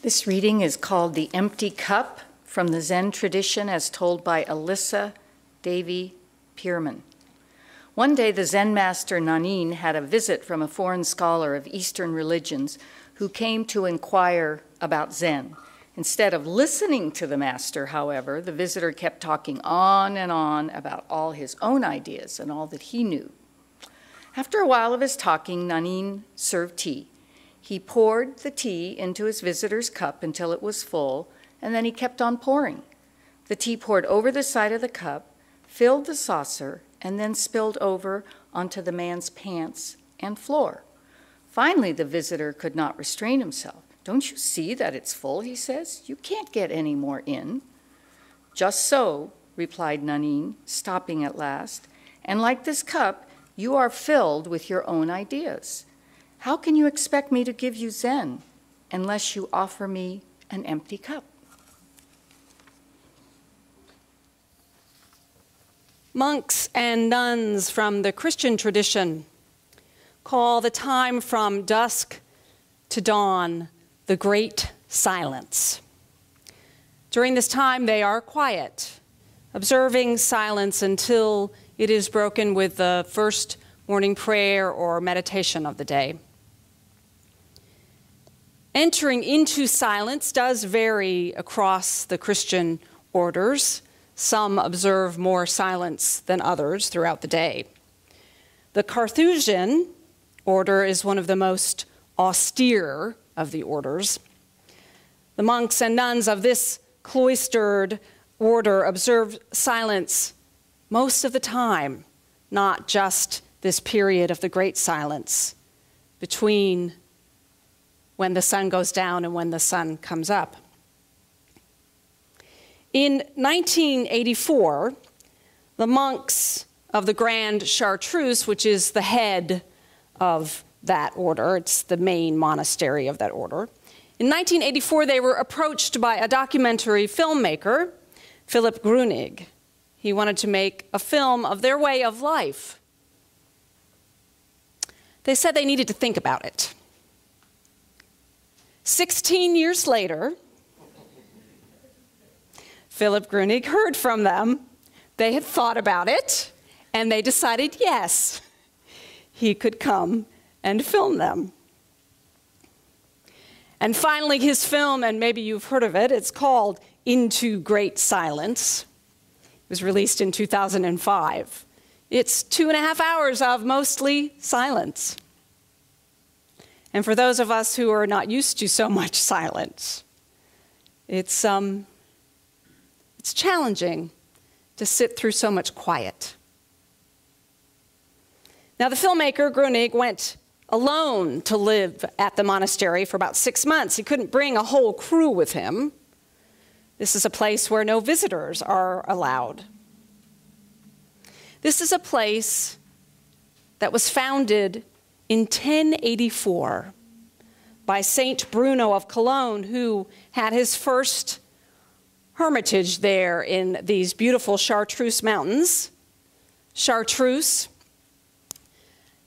This reading is called The Empty Cup from the Zen tradition as told by Alyssa Davy Pierman. One day the Zen master Nanin had a visit from a foreign scholar of Eastern religions who came to inquire about Zen. Instead of listening to the master, however, the visitor kept talking on and on about all his own ideas and all that he knew. After a while of his talking, Nanin served tea. He poured the tea into his visitor's cup until it was full, and then he kept on pouring. The tea poured over the side of the cup, filled the saucer, and then spilled over onto the man's pants and floor. Finally, the visitor could not restrain himself. "Don't you see that it's full?" he says. "You can't get any more in." "Just so," replied Nanin, stopping at last. "And like this cup, you are filled with your own ideas. How can you expect me to give you Zen unless you offer me an empty cup?" Monks and nuns from the Christian tradition call the time from dusk to dawn the Great Silence. During this time, they are quiet, observing silence until it is broken with the first morning prayer or meditation of the day. Entering into silence does vary across the Christian orders. Some observe more silence than others throughout the day. The Carthusian order is one of the most austere of the orders. The monks and nuns of this cloistered order observe silence most of the time, not just this period of the great silence between when the sun goes down and when the sun comes up. In 1984, the monks of the Grand Chartreuse, which is the head of that order, it's the main monastery of that order. In 1984, they were approached by a documentary filmmaker, Philip Grunig. He wanted to make a film of their way of life. They said they needed to think about it. 16 years later, Philip Grunig heard from them. They had thought about it, and they decided, yes, he could come and film them. And finally, his film, and maybe you've heard of it, it's called Into Great Silence. It was released in 2005. It's 2.5 hours of mostly silence. And for those of us who are not used to so much silence, it's challenging to sit through so much quiet. Now, the filmmaker, Grunig, went alone to live at the monastery for about 6 months. He couldn't bring a whole crew with him. This is a place where no visitors are allowed. This is a place that was founded in 1084 by Saint Bruno of Cologne, who had his first hermitage there in these beautiful Chartreuse mountains. Chartreuse,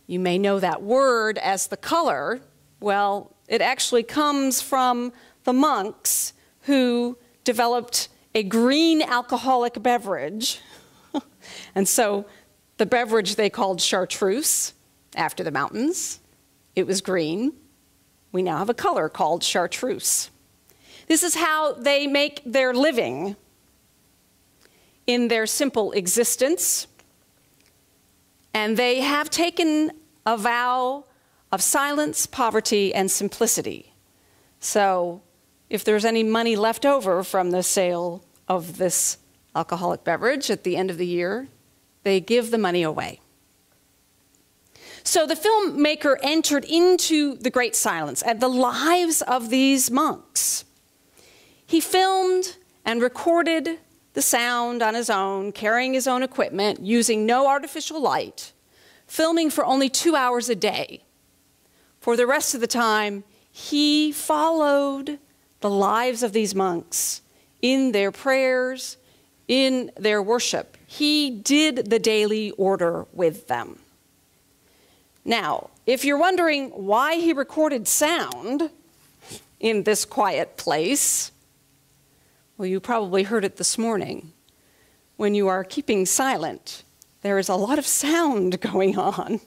you may know that word as the color. Well, it actually comes from the monks who developed a green alcoholic beverage. And so the beverage they called Chartreuse, after the mountains. It was green. We now have a color called Chartreuse. This is how they make their living in their simple existence. And they have taken a vow of silence, poverty, and simplicity. So if there's any money left over from the sale of this alcoholic beverage at the end of the year, they give the money away. So the filmmaker entered into the great silence and the lives of these monks. He filmed and recorded the sound on his own, carrying his own equipment, using no artificial light, filming for only 2 hours a day. For the rest of the time, he followed the lives of these monks in their prayers, in their worship. He did the daily order with them. Now, if you're wondering why he recorded sound, in this quiet place? Well, you probably heard it this morning. When you are keeping silent, there is a lot of sound going on.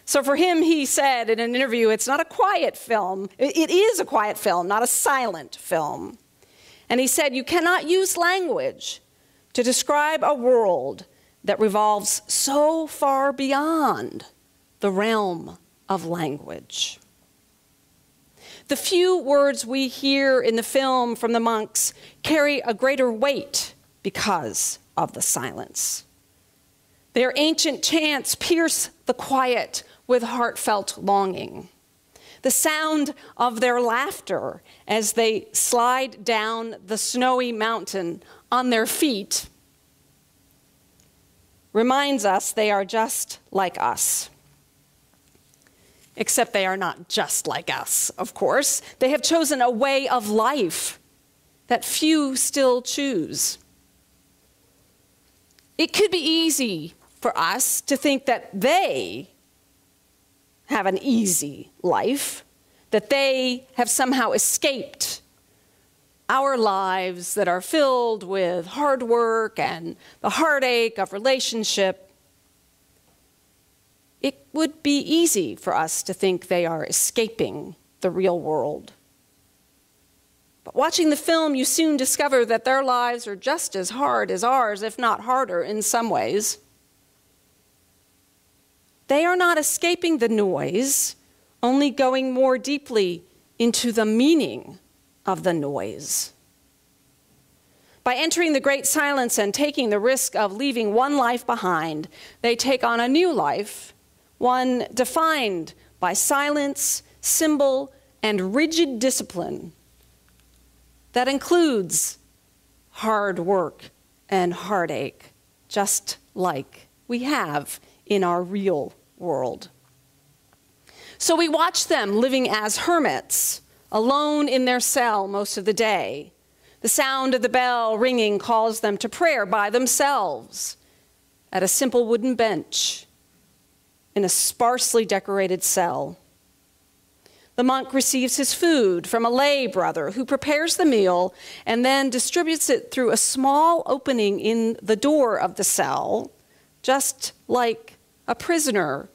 So for him, he said in an interview, it's not a quiet film. It is a quiet film, not a silent film. And he said, you cannot use language to describe a world that revolves so far beyond the realm of language. The few words we hear in the film from the monks carry a greater weight because of the silence. Their ancient chants pierce the quiet with heartfelt longing. The sound of their laughter as they slide down the snowy mountain on their feet reminds us they are just like us. Except they are not just like us, of course. They have chosen a way of life that few still choose. It could be easy for us to think that they have an easy life, that they have somehow escaped our lives that are filled with hard work and the heartache of relationship. It would be easy for us to think they are escaping the real world. But watching the film, you soon discover that their lives are just as hard as ours, if not harder in some ways. They are not escaping the noise, only going more deeply into the meaning of the noise. By entering the great silence and taking the risk of leaving one life behind, they take on a new life, one defined by silence, symbol, and rigid discipline that includes hard work and heartache, just like we have in our real world. So we watch them living as hermits, alone in their cell most of the day. The sound of the bell ringing calls them to prayer by themselves at a simple wooden bench in a sparsely decorated cell. The monk receives his food from a lay brother who prepares the meal and then distributes it through a small opening in the door of the cell, just like a prisoner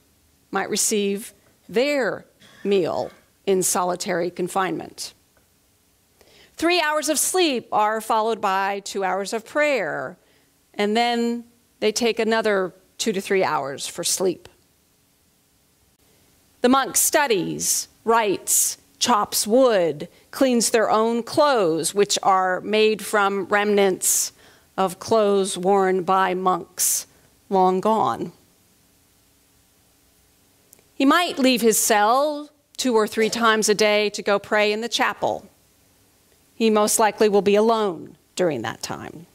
might receive their meal in solitary confinement. 3 hours of sleep are followed by 2 hours of prayer, and then they take another 2 to 3 hours for sleep. The monk studies, writes, chops wood, cleans their own clothes, which are made from remnants of clothes worn by monks long gone. He might leave his cell 2 or 3 times a day to go pray in the chapel. He most likely will be alone during that time.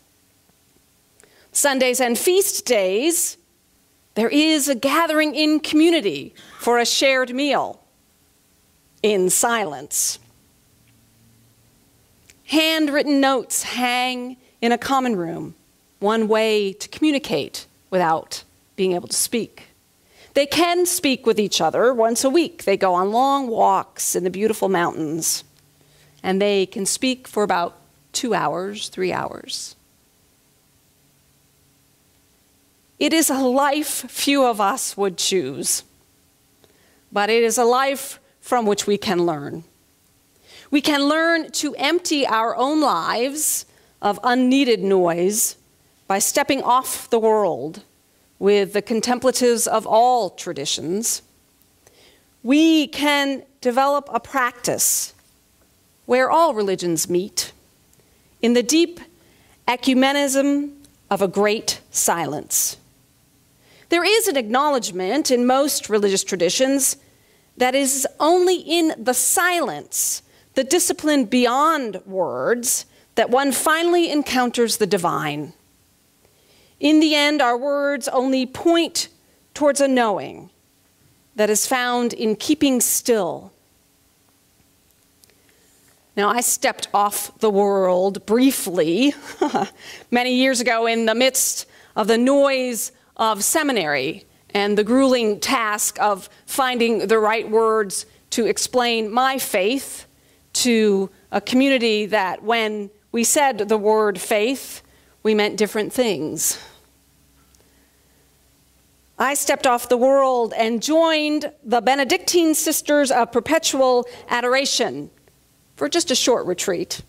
Sundays and feast days, there is a gathering in community for a shared meal in silence. Handwritten notes hang in a common room, one way to communicate without being able to speak. They can speak with each other once a week. They go on long walks in the beautiful mountains, and they can speak for about 2 hours, 3 hours. It is a life few of us would choose, but it is a life from which we can learn. We can learn to empty our own lives of unneeded noise by stepping off the world with the contemplatives of all traditions. We can develop a practice where all religions meet in the deep ecumenism of a great silence. There is an acknowledgement in most religious traditions that is only in the silence, the discipline beyond words, that one finally encounters the divine. In the end, our words only point towards a knowing that is found in keeping still. Now, I stepped off the world briefly many years ago in the midst of the noise of seminary and the grueling task of finding the right words to explain my faith to a community that when we said the word faith, we meant different things. I stepped off the world and joined the Benedictine Sisters of Perpetual Adoration for just a short retreat.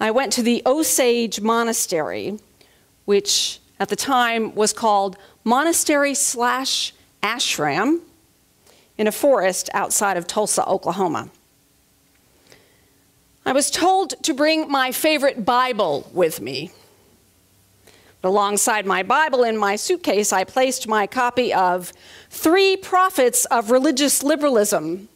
I went to the Osage Monastery, which at the time was called Monastery/Ashram, in a forest outside of Tulsa, Oklahoma. I was told to bring my favorite Bible with me. Alongside my Bible in my suitcase, I placed my copy of 3 Prophets of Religious Liberalism,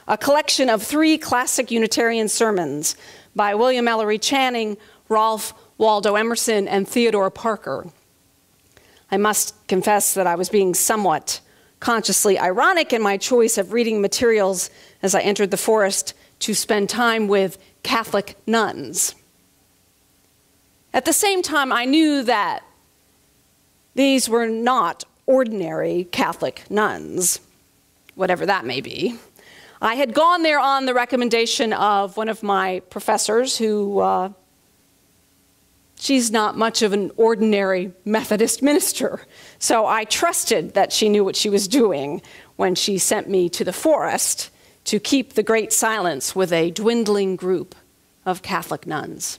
a collection of 3 classic Unitarian sermons by William Ellery Channing, Ralph Waldo Emerson, and Theodora Parker. I must confess that I was being somewhat consciously ironic in my choice of reading materials as I entered the forest to spend time with Catholic nuns. At the same time, I knew that these were not ordinary Catholic nuns, whatever that may be. I had gone there on the recommendation of one of my professors who, she's not much of an ordinary Methodist minister, so I trusted that she knew what she was doing when she sent me to the forest to keep the great silence with a dwindling group of Catholic nuns.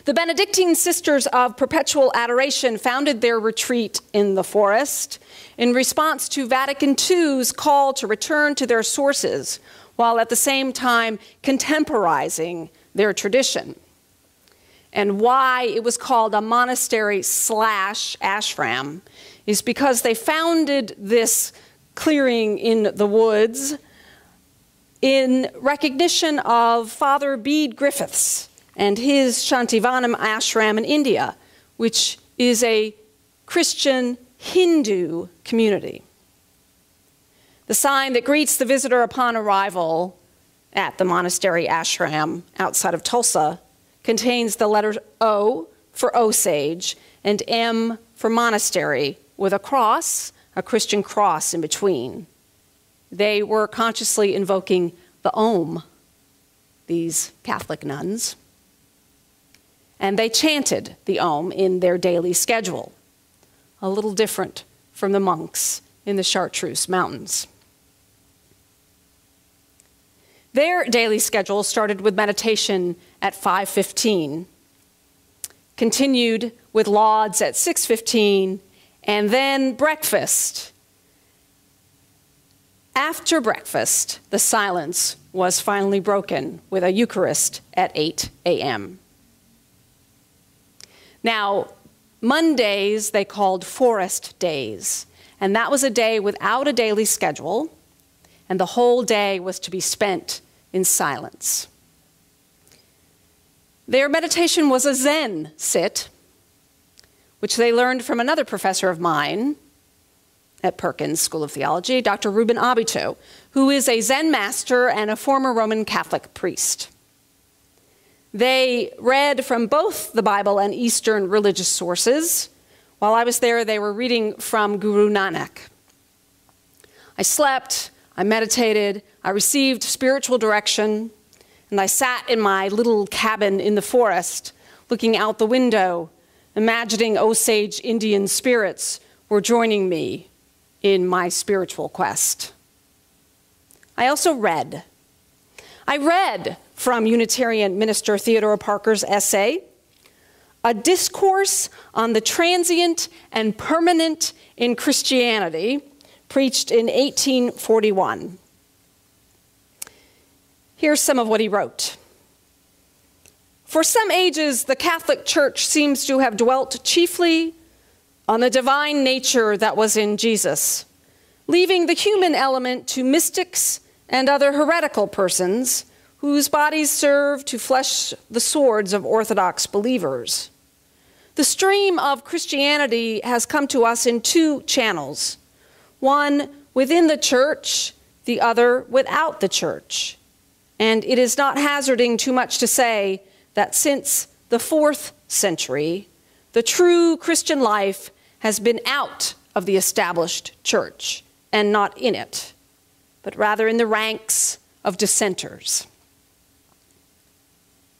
The Benedictine Sisters of Perpetual Adoration founded their retreat in the forest in response to Vatican II's call to return to their sources, while at the same time contemporizing their tradition. And why it was called a monastery/ashram is because they founded this clearing in the woods in recognition of Father Bede Griffiths and his Shantivanam ashram in India, which is a Christian Hindu community. The sign that greets the visitor upon arrival at the monastery ashram outside of Tulsa contains the letter O for Osage and M for monastery, with a cross, a Christian cross in between. They were consciously invoking the Om, these Catholic nuns, and they chanted the Om in their daily schedule, a little different from the monks in the Chartreuse Mountains. Their daily schedule started with meditation at 5:15, continued with lauds at 6:15, and then breakfast. After breakfast, the silence was finally broken with a Eucharist at 8 a.m. Now, Mondays they called Forest Days, and that was a day without a daily schedule, and the whole day was to be spent in silence. Their meditation was a Zen sit, which they learned from another professor of mine at Perkins School of Theology, Dr. Ruben Abito, who is a Zen master and a former Roman Catholic priest. They read from both the Bible and Eastern religious sources. While I was there, they were reading from Guru Nanak. I slept, I meditated, I received spiritual direction, and I sat in my little cabin in the forest, looking out the window, imagining Osage Indian spirits were joining me in my spiritual quest. I also read. I read from Unitarian minister Theodora Parker's essay, A Discourse on the Transient and Permanent in Christianity, preached in 1841. Here's some of what he wrote. For some ages, the Catholic Church seems to have dwelt chiefly on the divine nature that was in Jesus, leaving the human element to mystics and other heretical persons whose bodies serve to flesh the swords of Orthodox believers. The stream of Christianity has come to us in 2 channels, one within the church, the other without the church. And it is not hazarding too much to say that since the 4th century, the true Christian life has been out of the established church and not in it, but rather in the ranks of dissenters.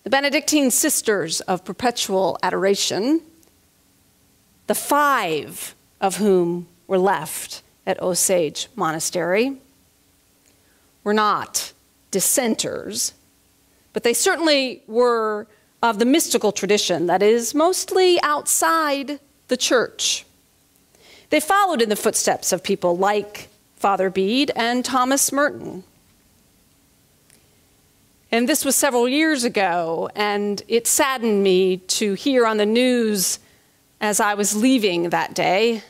The Benedictine Sisters of Perpetual Adoration, the 5 of whom were left at Osage Monastery, were not dissenters, but they certainly were of the mystical tradition that is mostly outside the church. They followed in the footsteps of people like Father Bede and Thomas Merton. And this was several years ago, and it saddened me to hear on the news as I was leaving that day,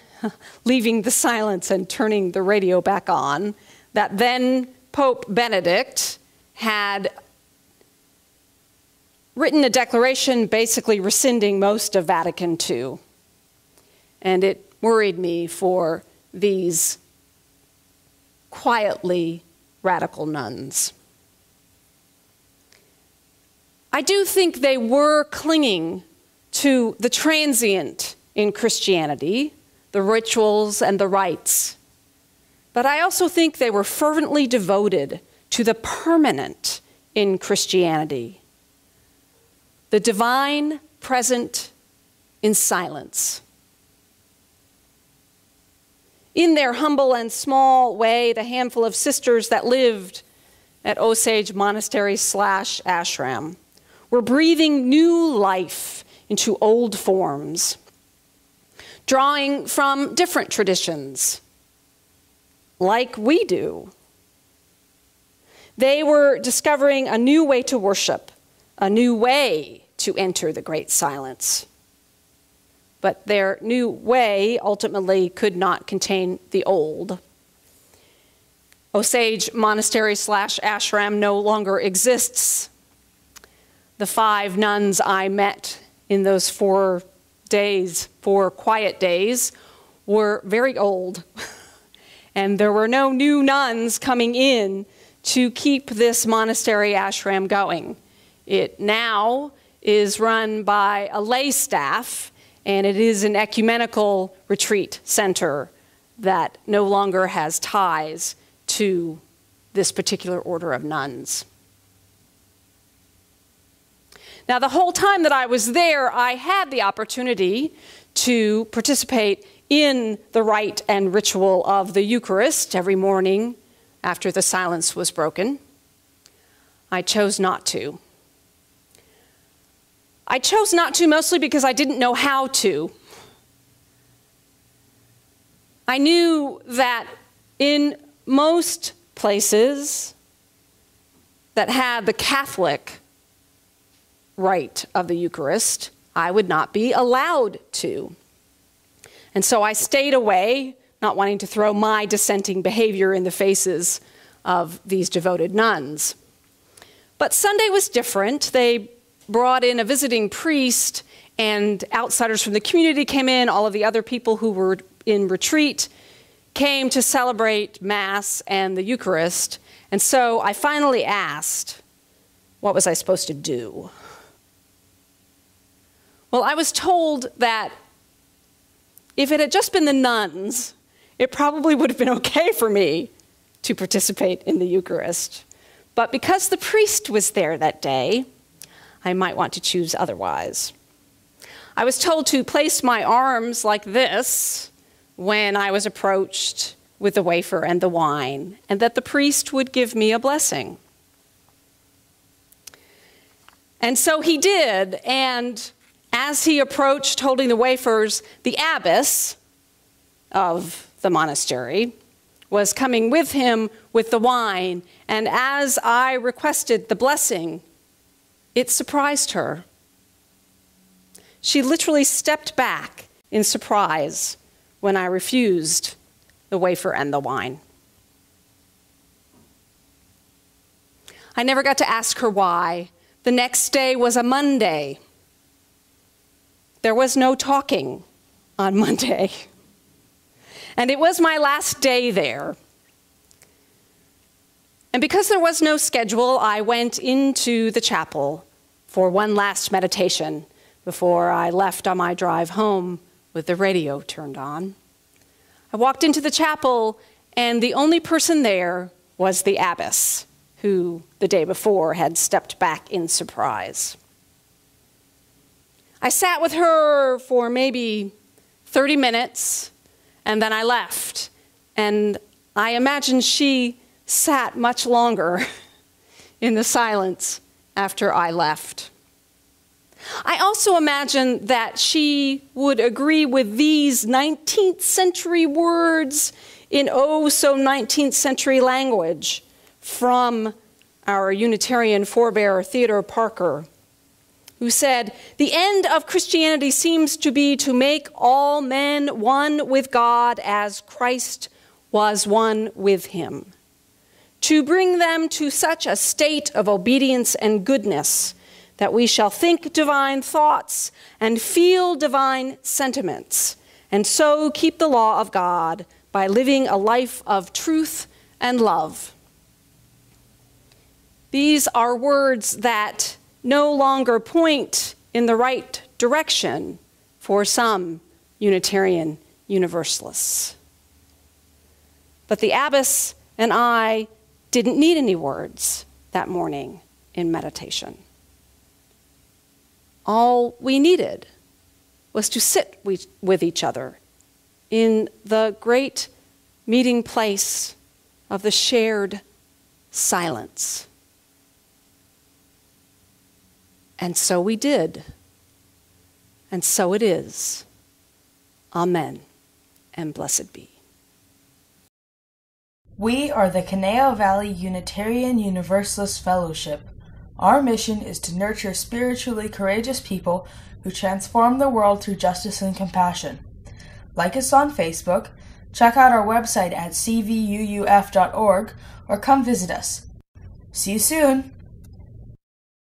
leaving the silence and turning the radio back on, that then Pope Benedict had written a declaration basically rescinding most of Vatican II. And it worried me for these quietly radical nuns. I do think they were clinging to the transient in Christianity, the rituals and the rites. But I also think they were fervently devoted to the permanent in Christianity, the divine present in silence. In their humble and small way, the handful of sisters that lived at Osage Monastery / ashram were breathing new life into old forms, drawing from different traditions, like we do. They were discovering a new way to worship, a new way to enter the great silence. But their new way ultimately could not contain the old. Osage Monastery / ashram no longer exists. The 5 nuns I met in those 4 quiet days, were very old. And there were no new nuns coming in to keep this monastery ashram going. It now is run by a lay staff, and it is an ecumenical retreat center that no longer has ties to this particular order of nuns. Now, the whole time that I was there, I had the opportunity to participate in the rite and ritual of the Eucharist every morning after the silence was broken. I chose not to. I chose not to mostly because I didn't know how to. I knew that in most places that had the Catholic rite of the Eucharist, I would not be allowed to. And so I stayed away, not wanting to throw my dissenting behavior in the faces of these devoted nuns. But Sunday was different. They brought in a visiting priest, and outsiders from the community came in. All of the other people who were in retreat came to celebrate Mass and the Eucharist. And so I finally asked, what was I supposed to do? Well, I was told that if it had just been the nuns, it probably would have been okay for me to participate in the Eucharist. But because the priest was there that day, I might want to choose otherwise. I was told to place my arms like this when I was approached with the wafer and the wine, and that the priest would give me a blessing. And so he did, and as he approached holding the wafers, the abbess of the monastery was coming with him with the wine, and as I requested the blessing, it surprised her. She literally stepped back in surprise when I refused the wafer and the wine. I never got to ask her why. The next day was a Monday. There was no talking on Monday. And it was my last day there. And because there was no schedule, I went into the chapel for one last meditation before I left on my drive home with the radio turned on. I walked into the chapel, and the only person there was the abbess, who the day before had stepped back in surprise. I sat with her for maybe 30 minutes, and then I left. And I imagine she sat much longer in the silence after I left. I also imagine that she would agree with these 19th century words in so 19th century language from our Unitarian forebear Theodora Parker, who said, "The end of Christianity seems to be to make all men one with God as Christ was one with him, to bring them to such a state of obedience and goodness that we shall think divine thoughts and feel divine sentiments, and so keep the law of God by living a life of truth and love." These are words that no longer point in the right direction for some Unitarian Universalists. But the Abbess and I didn't need any words that morning in meditation. All we needed was to sit with each other in the great meeting place of the shared silence. And so we did, and so it is. Amen, and blessed be. We are the Caneo Valley Unitarian Universalist Fellowship. Our mission is to nurture spiritually courageous people who transform the world through justice and compassion. Like us on Facebook, check out our website at CVUUF.org, or come visit us. See you soon!